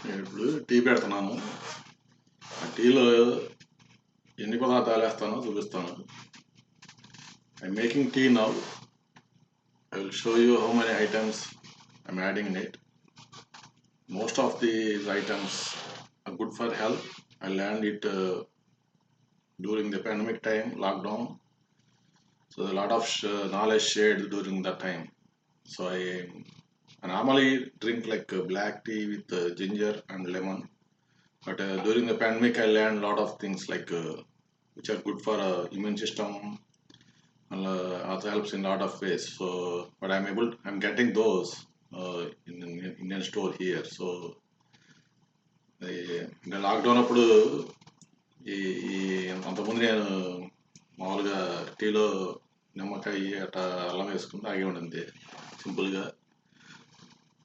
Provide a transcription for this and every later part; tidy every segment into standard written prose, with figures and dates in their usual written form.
నేను ఇప్పుడు టీ పెడుతున్నాను. ఆ టీలో ఎన్ని పదార్థాలు వేస్తానో చూపిస్తాను. I'm making tea now. I will show you how many items I'm adding in it. Most of these items are good for health. I learned it during the pandemic time, lockdown. So a lot of knowledge shared during that time. So I normally drink like black tea with ginger and lemon. But during the pandemic, I learned a lot of things like which are good for immune system. Also helps in a lot of ways. So, but I'm getting those in Indian store here. So, ఇంకా lockdown అప్పుడు ఈ అంతకుముందు నేను మామూలుగా టీలో నిమ్మకాయ అట్లా అల్లం వేసుకుని తాగే ఉండింది సింపుల్గా.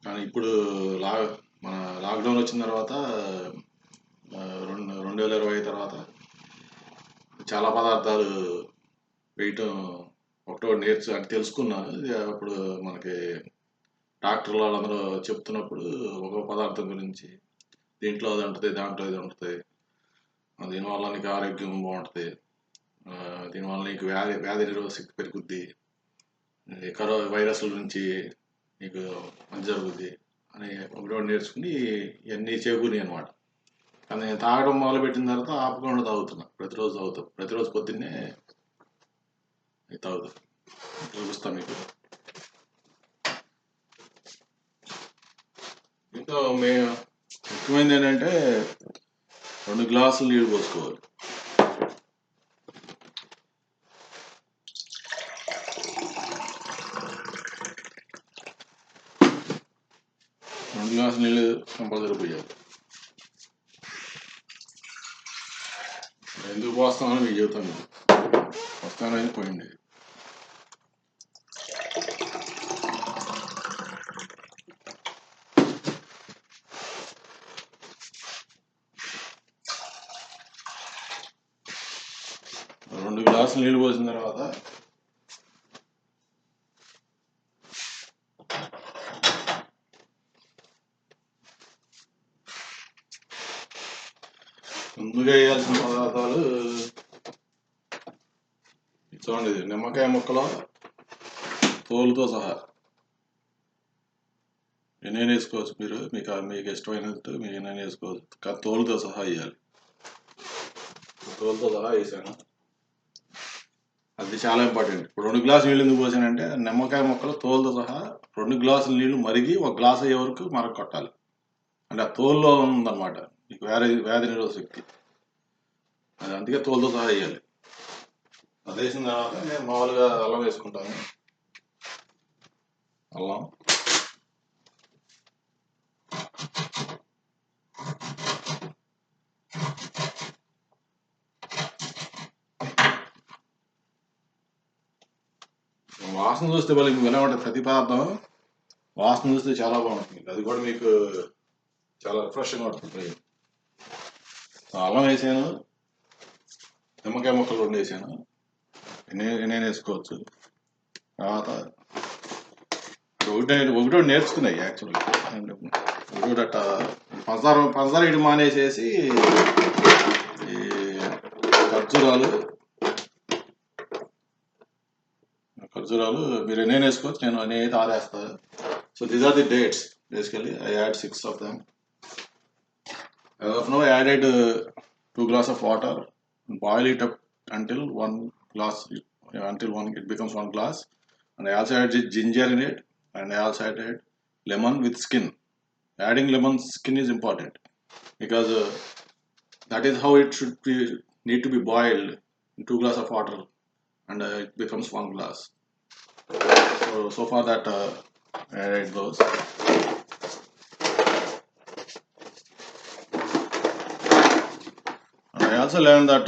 కానీ ఇప్పుడు మన లాక్డౌన్ వచ్చిన తర్వాత 2020 తర్వాత చాలా పదార్థాలు వేయటం ఒకటో అంటే తెలుసుకున్నాను. అప్పుడు మనకి డాక్టర్లు వాళ్ళందరూ చెప్తున్నప్పుడు ఒక పదార్థం గురించి దీంట్లో అది ఉంటుంది, దాంట్లో ఇది ఉంటుంది, దీనివల్ల నీకు ఆరోగ్యం బాగుంటుంది, దీనివల్ల నీకు వ్యాధి నిరోధక శక్తి పెరుగుద్ది, వైరస్ల నుంచి నీకు మంచి జరుగుద్ది అని ఒకటి నేర్చుకుని ఇవన్నీ చేకూరి అనమాట. కానీ నేను తాగడం మొదలుపెట్టిన తర్వాత ఆపకుండా తాగుతున్నా. ప్రతిరోజు పొద్దున్నే తాగుతా. చూపిస్తాను మీకు. ఇంకా ముఖ్యమైనది ఏంటంటే 2 గ్లాసులు నీళ్ళు పోసుకోవాలి. నీళ్ళు కంపల్సరీ పోయాలి. ఎందుకు పోస్తామని మీకు చెబుతాను. వస్తానని పోయింది. గ్లాసులు నీళ్ళు పోసిన తర్వాత ముందుగా వేయాల్సిన పదార్థాలు చూడండి. నిమ్మకాయ ముక్కలు తోలుతో సహా ఎన్నైనా వేసుకోవచ్చు. మీకు ఇష్టమైనట్టు మీకు ఎన్నైనా వేసుకోవచ్చు. కానీ తోలుతో సహా వేయాలి. తోలుతో సహా వేసాను. అది చాలా ఇంపార్టెంట్. ఇప్పుడు 2 గ్లాసులు నీళ్ళు ఎందుకు పోసానంటే నిమ్మకాయ ముక్కలు తోలుతో సహా 2 గ్లాసుల నీళ్లు మరిగి 1 గ్లాస్ అయ్యే వరకు మరగ కొట్టాలి. అంటే ఆ తోలులో ఉందన్నమాట మీకు వ్యాధి నిరోధక శక్తి. అది అందుకే తోలుతో సహా వేయాలి. అది వేసిన తర్వాత నేను మామూలుగా అల్లం వేసుకుంటాను. అల్లం వాసన చూస్తే మీకు ఎలా ఉంటుంది? ప్రతి పదార్థం వాసన చూస్తే చాలా బాగుంటుంది. అది కూడా మీకు చాలా రిఫ్రెష్గా ఉంటుంది. అల్లం వేసాను, నిమ్మకాయ ముక్కలు 2 వేసాను. నేను వేసుకోవచ్చు. తర్వాత ఒకటో నేర్చుకున్నాయి యాక్చువల్గా. ఒకటట పంచదార ఇటు మానేసేసి ఈ ఖర్జూరాలు మీరు ఎన్నైనా వేసుకోవచ్చు. నేను అనేది ఆరేస్తాను. So these are the dates. Basically I add 6 of them. As of now I added 2 glasses of water. Boil it up until it becomes 1 glass. And I also added ginger in it, and I also added lemon with skin. Adding lemon skin is important because that is how it need to be boiled in 2 glasses of water, and it becomes 1 glass. So far that I added those. And I also learned that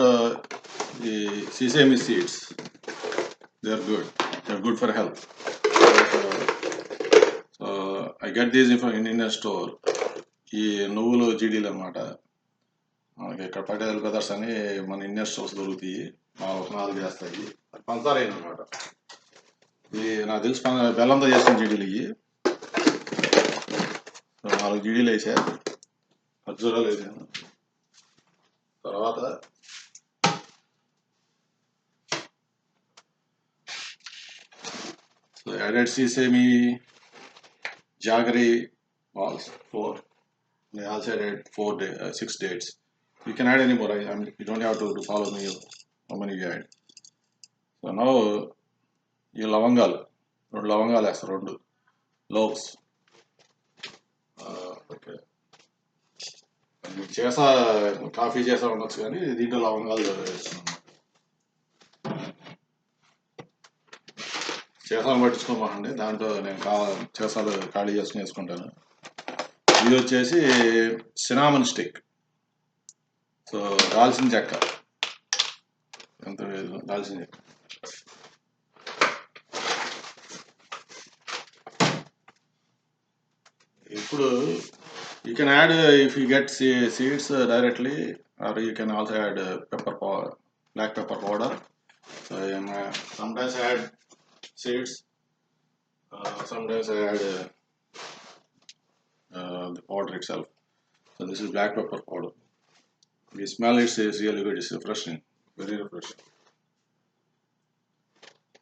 the sesame seeds, they're good for health. So I get these from Indian store. ఈ నువ్వులు జీడీలు అనమాట. మనకి ఇక్కడ Patel brothers అని మన Indian stores దొరుకుతాయి. 4 వేస్తాయి. పంచదార అనమాట. ఇది నాకు తెలిసి బెల్లంతో చేసిన జీడీలు ఇవి. 4 జీడీలు వేసా. ఖర్జూరాలు వేసాను. తర్వాత added sesame, jaggery balls, 4. I also added 6 dates. You can add any more. You don't have to follow me how many you add. So now ఈ లవంగాలు 2 లవంగాలు వేస్తారు, 2 లోవ్స్. ఓకే, చేసా కాఫీ చేసా ఉండొచ్చు కానీ దీంట్లో లవంగాలు వేస్తున్నాను. చేసాలు పట్టించుకోమండి, దాంట్లో నేను చేసాలు ఖాళీ చేసుకుని వేసుకుంటాను. ఇది వచ్చేసి సినామన్ స్టిక్. సో దాల్చిన చెక్క, ఎంత దాల్చిన చెక్క. ఇప్పుడు you can add, if you get seeds directly, or you can also add black pepper powder. So sometimes I add seeds, sometimes I add the powder itself. So this is black pepper powder. The smell is really good. It's refreshing, very refreshing.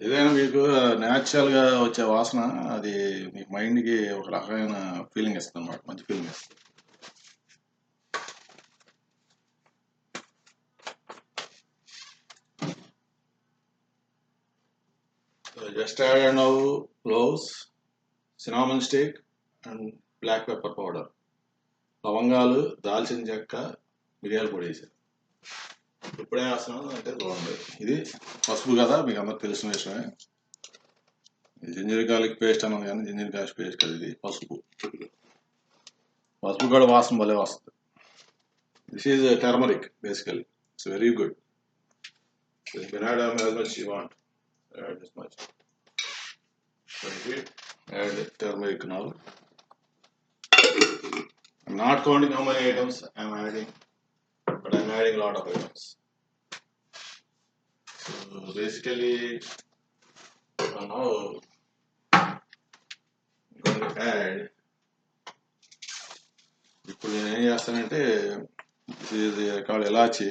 ఏదైనా మీకు న్యాచురల్గా వచ్చే వాసన అది మీ మైండ్కి ఒక రకమైన feeling ఇస్తుంది అన్నమాట, మంచి ఫీలింగ్ ఇస్తుంది. Just add now cloves, cinnamon stick and black pepper powder. లవంగాలు, దాల్చిన చెక్క, మిరియాల పొడి వేసారు. ఇప్పుడే వేస్తున్నాను అంటే బాగుంది. ఇది పసుపు కదా, మీకు అందరికి తెలిసిన విషయమే. జింజర్ గార్లిక్ పేస్ట్ అన్నది కానీ జింజర్ గార్లిక్ పేస్ట్ కదా, ఇది పసుపు. పసుపు కూడా వాసన భలే వస్తుంది. This is turmeric basically. It's very good. So you can add as much you want. Add this much. So add turmeric now. I'm not counting how many items I'm adding, but I'm adding a lot of items. So basically now I'm going to add. ఇప్పుడు నేను ఏం చేస్తానంటే ఇది కాళ్ళు ఇలాచి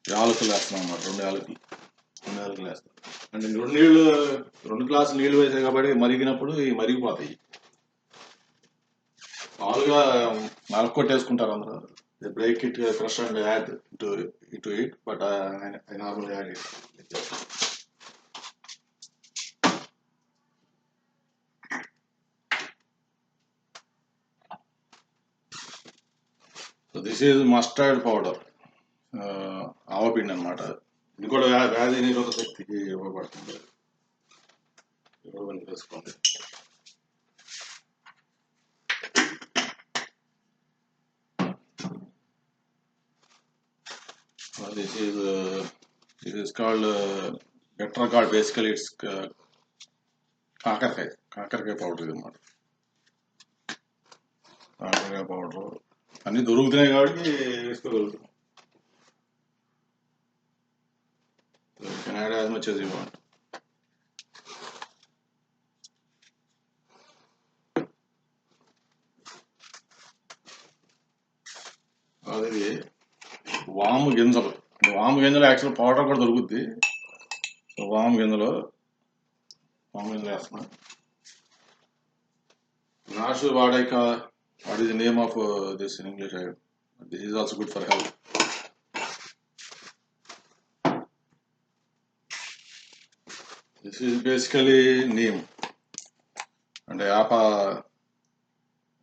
యాలకులు వేస్తున్నాను అన్నమాట. 2 యాలకులు వేస్తాను. అంటే 2 గ్లాసులు నీళ్ళు వేసాయి కాబట్టి మరిగినప్పుడు ఇవి మరిగిపోతాయి. మామూలుగా నలకొట్టేసుకుంటారు అందరూ. They break it, crush and add to it, but I normally add it. So this is mustard powder, ఆవపిండి అన్నమాట. ఇది కూడా వ్యాధి నిరోధక శక్తికి ఉపయోగపడుతుంది. ఇది కూడా కొంచెం వేసుకోండి. This is called better called basically it's కాకరకాయ పౌడర్ ఇది అన్నమాట. కాకరకాయ పౌడర్ అన్ని దొరుకుతున్నాయి కాబట్టి వేసుకోగలుగుతున్నాం. You can add as much as you want. అది వాము గింజలు యాక్చువల్ పౌడర్ కూడా దొరుకుద్ది. సో వాము గింజలు వేస్తున్నా. Not sure what is the name of this in English. This is also good for health. This is basically neem. అంటే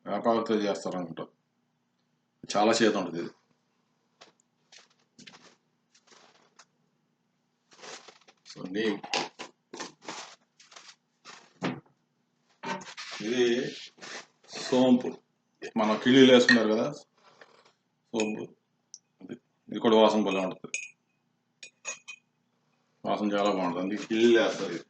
వేపాకుతో చేస్తారు అనుకుంటా. చాలా చేదు ఉంటుంది ఇది. సో నీమ్ ఇది సోంపు, మనం కిళ్ళీలు వేసుకున్నారు కదా సోంపు, ఇది కూడా వాసన భలే ఉంటుంది. వాసన చాలా బాగుంటుంది, అందుకే కిళ్ళీలు వేస్తారు. ఇది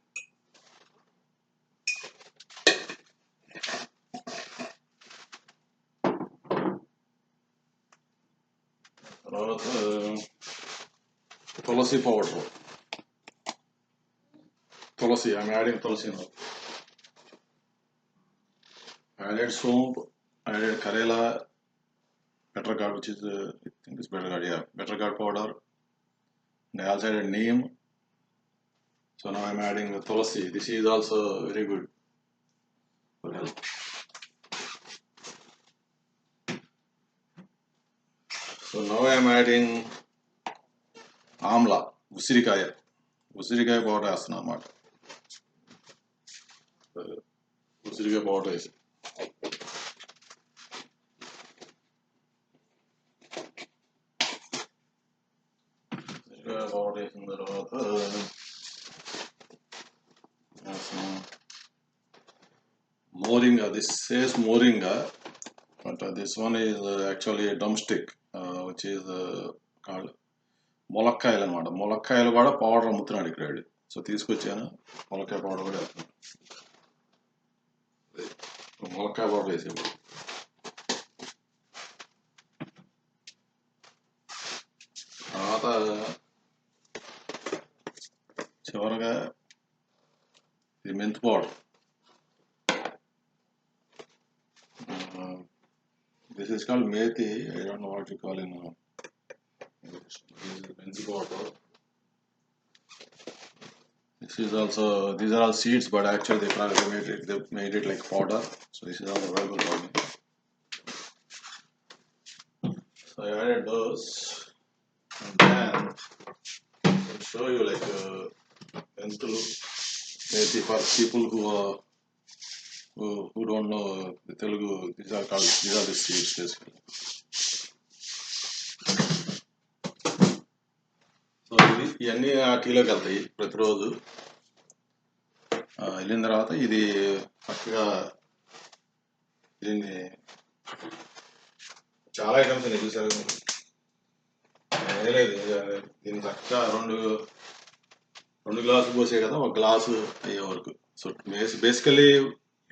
తర్వాత tulsi powder. Tulsi, I'm adding tulsi now. I added soap, I added Karela, better guard, which is I think it's better guard, yeah, better guard powder. And I also added neem. So now I'm adding the tulsi. This is also very good for health. So now I'm adding amla, ఉసిరికాయ powder వేస్తున్నా అన్నమాట. ఉసిరికాయ powder వేసి powder వేసిన తర్వాత moringa. This says moringa, but this one is actually a drumstick, which is called మొలక్కాయలు అనమాట. మొలక్కాయలు కూడా powder అమ్ముతున్నాడు ఇక్కడ. సో తీసుకొచ్చాను, మొలక్కాయ పౌడర్ కూడా వేస్తున్నాను. మొలక్కాయ పౌడర్ వేసి తర్వాత చివరగా ఇది మెంతి powder. This is called methi. I don't know what you call in English. This is మెంతి powder. This is also, these are all seeds, but actually they made it like powder. So this is all available for me. So I added those, and then I'll show you like menthulu, methi for people who don't know the Telugu. These are the seeds basically. So ఇవన్నీ ఆ టీలోకి వెళ్తాయి ప్రతిరోజు. వెళ్ళిన తర్వాత ఇది చక్కగా దీన్ని చాలా ఐటమ్స్ ఉన్నాయి చూసారు. లేదు దీన్ని చక్కగా రెండు గ్లాసులు పోసే కదా, ఒక గ్లాసు అయ్యే వరకు. So basically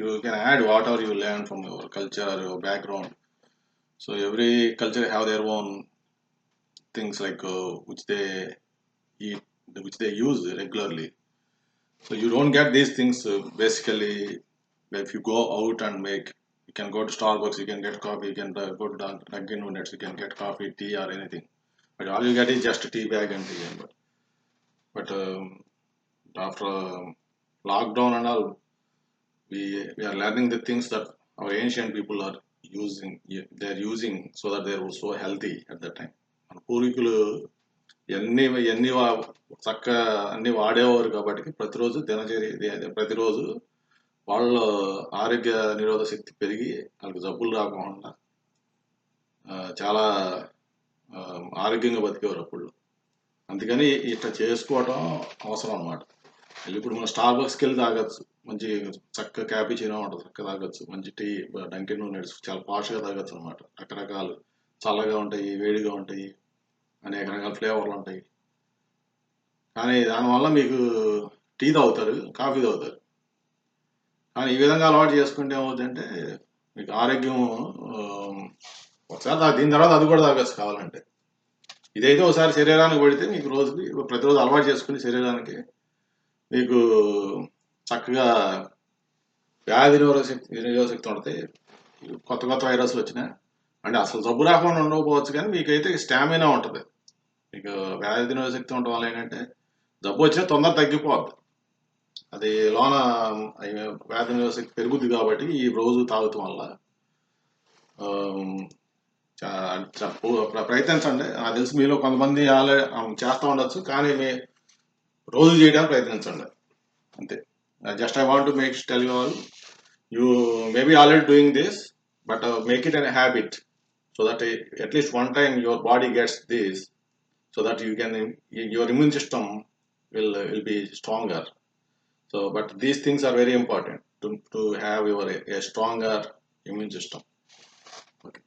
you can add whatever you learn from your culture or your background. So every culture have their own things like which they eat, which they use regularly. So you don't get these things basically if you go out and make. You can go to Starbucks, you can get coffee, you can go to Dunkin' Donuts, you can get coffee, tea or anything. But all you get is just a tea bag and tea. But after lockdown and all, we are learning the things that our ancient people are using. They are using so that they were so healthy at that time. మన పూర్వీకులు ఎన్ని చక్కగా అన్ని వాడేవారు కాబట్టి ప్రతిరోజు వాళ్ళ ఆరోగ్య నిరోధక శక్తి పెరిగి వాళ్ళకి జబ్బులు రాకుండా చాలా ఆరోగ్యంగా బతికేవారు అప్పుడు. అందుకని ఇట్లా చేసుకోవటం అవసరం అన్నమాట. ఇప్పుడు మనం స్టార్బక్స్కి వెళ్ళి తాగొచ్చు, మంచి చక్క క్యాపిచినో ఉంటుంది, చక్క తాగొచ్చు. మంచి టీ, డంకిన్ డోనట్స్ చాలా పాష్గా తాగొచ్చు అనమాట. రకరకాలు చల్లగా ఉంటాయి, వేడిగా ఉంటాయి, అనేక రకాల ఫ్లేవర్లు ఉంటాయి. కానీ దానివల్ల మీకు టీ తాగుతారు, కాఫీ తాగుతారు. కానీ ఈ విధంగా అలవాటు చేసుకుంటే ఏమవుతుందంటే మీకు ఆరోగ్యం ఒకసారి దీని తర్వాత అది కూడా తాగొచ్చు కావాలంటే. ఇదైతే ఒకసారి శరీరానికి పడితే మీకు ప్రతిరోజు అలవాటు చేసుకుని శరీరానికి మీకు చక్కగా వ్యాధి నిరోధక శక్తి ఉంటుంది. కొత్త వైరస్లు వచ్చినా అంటే అసలు జబ్బు రాకుండా ఉండకపోవచ్చు, కానీ మీకైతే స్టామినా ఉంటుంది. మీకు వ్యాధి నిరోధక శక్తి ఉండడం వల్ల ఏంటంటే జబ్బు వచ్చినా తొందర తగ్గిపోద్ది. అది లోన వ్యాధి నిరోధక శక్తి పెరుగుద్ది కాబట్టి ఈ రోజు తాగటం వల్ల ప్రయత్నించండి. నాకు తెలిసి మీలో కొంతమంది చేస్తూ ఉండొచ్చు, కానీ రోజు చేయడానికి ప్రయత్నించండి అంతే. Just I want to tell you all, you may be already doing this, but make it a habit so that at least one time your body gets this, so that your immune system will be stronger. So but these things are very important to have a stronger immune system. Okay.